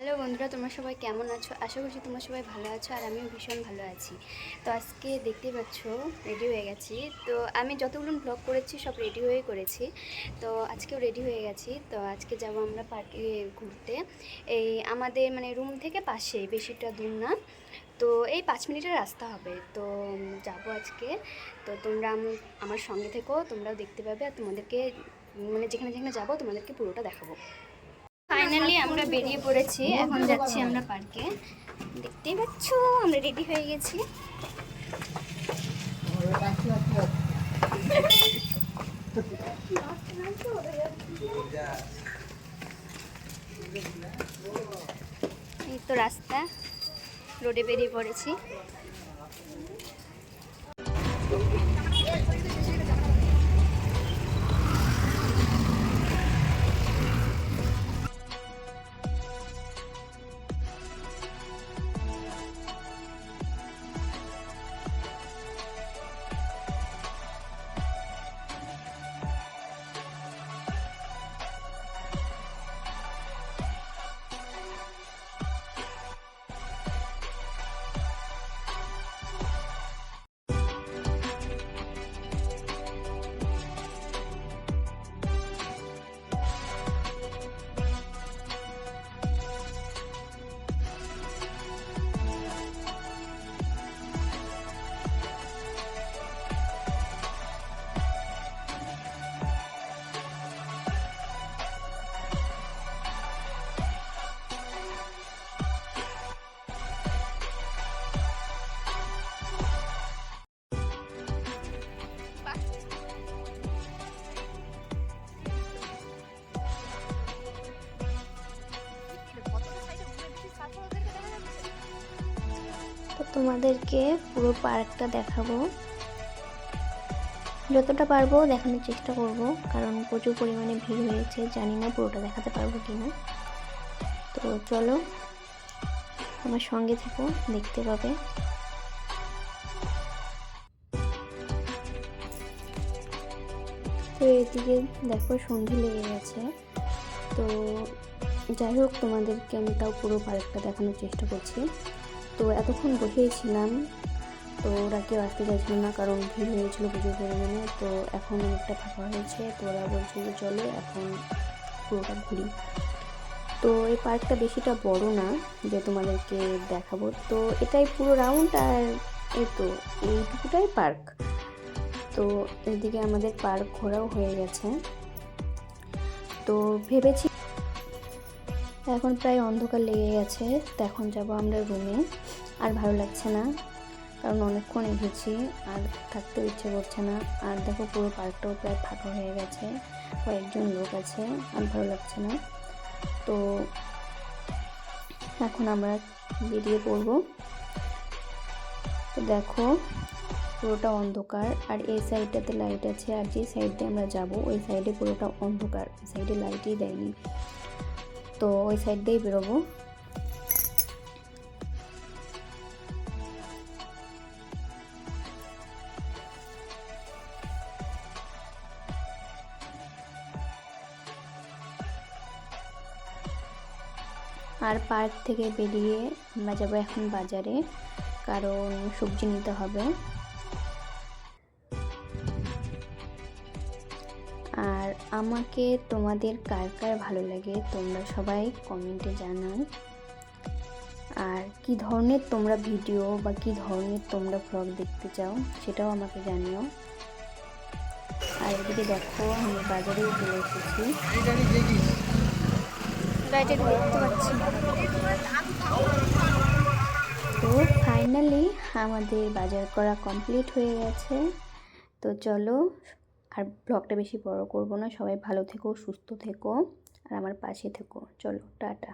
Hello বন্ধুরা, তোমরা সবাই কেমন আছো? আশা করছি তোমরা সবাই ভালো আছো আর আমিও ভীষণ ভালো আছি। তো আজকে দেখতেই পাচ্ছ রেডি হয়ে গেছি। তো আমি যতগুলো ব্লগ করেছি সব রেডি হয়ে করেছি। তো আজকেও রেডি হয়ে গেছি। তো আজকে যাব আমরা পার্কে ঘুরতে। এই আমাদের রুম থেকে পাশেই, বেশিটা দূর না। তো এই 5 মিনিটের রাস্তা হবে। তো যাব আজকে। তো তোমরা আমার সঙ্গে থেকো, তোমরাও দেখতে পাবে আর তোমাদেরকে যেখানে যেখানে যাবো তোমাদেরকে পুরোটা দেখাবো। ফাইনালি আমরা বেরিয়ে পড়েছি, এখন যাচ্ছি আমরা পার্কে। দেখতেই পাচ্ছ আমরা রেডি হয়ে গেছি। এই তো রাস্তা, রোডে বেরিয়ে পড়েছি। তো তোমাদেরকে পুরো পার্কটা দেখাবো, যতটা পারবো দেখানোর চেষ্টা করব, কারণ প্রচুর পরিমাণে ভিড় হয়েছে, জানি না পুরোটা দেখাতে পারবো কিনা। তো চলো আমার সঙ্গে থেকো, দেখতে পাবে। তো এদিকে দেখো সন্ধে লেগে গেছে। তো যাই হোক, তোমাদেরকে আমি তাও পুরো পার্কটা দেখানোর চেষ্টা করছি। তো এতক্ষণ বসেছিলাম, তো ওরা কেউ আসতে চাইছিল না, কারণ ভিড় হয়েছিল প্রচুর পরিমাণে। তো এখন অনেকটা ফাঁকা হয়েছে, তো ওরা বলছে যে চলো এখন পুরোটা ঘুরি। তো এই পার্কটা বেশিটা বড় না যে তোমাদেরকে দেখাবো। তো এটাই পুরো রাউন্ড, আর এই তো এইটুকুটাই পার্ক। তো এদিকে আমাদের পার্ক ঘোরাও হয়ে গেছে। তো ভেবেছি এখন প্রায় অন্ধকার লেগে গেছে, তো এখন যাবো আমরা রুমে। আর ভালো লাগছে না, কারণ অনেকক্ষণ এসেছি আর থাকতেও ইচ্ছে করছে না। আর দেখো পুরো পার্কটাও প্রায় ফাঁকা হয়ে গেছে, কয়েকজন লোক আছে, আর ভালো লাগছে না। তো এখন আমরা বেরিয়ে পড়বো। তো দেখো পুরোটা অন্ধকার, আর এই সাইডটাতে লাইট আছে, আর যে সাইড দিয়ে আমরা যাব ওই সাইডে পুরোটা অন্ধকার, ওই সাইডে লাইটই দেয়নি। তো ওই সাইড দিয়েই বেরোবো। আর পার্ক থেকে বেরিয়ে আমরা যাবো এখন বাজারে, কারণ সবজি নিতে হবে। আর আমাকে তোমাদের কার কার ভালো লাগে তোমরা সবাই কমেন্টে জানাও। আর কি ধরনের তোমরা ভিডিও বা কি ধরনের তোমরা ব্লগ দেখতে চাও সেটাও আমাকে জানিও। আর এদিকে দেখো আমি বাজারেও চলে এসেছি, দেখতে পাচ্ছি। তো ফাইনালি আমাদের বাজার করা কমপ্লিট হয়ে গেছে। তো চলো আর ব্লগটা বেশি বড় করব না, সবাই ভালো থেকো, সুস্থ থেকো, আর আমার পাশে থেকো। চলো টাটা।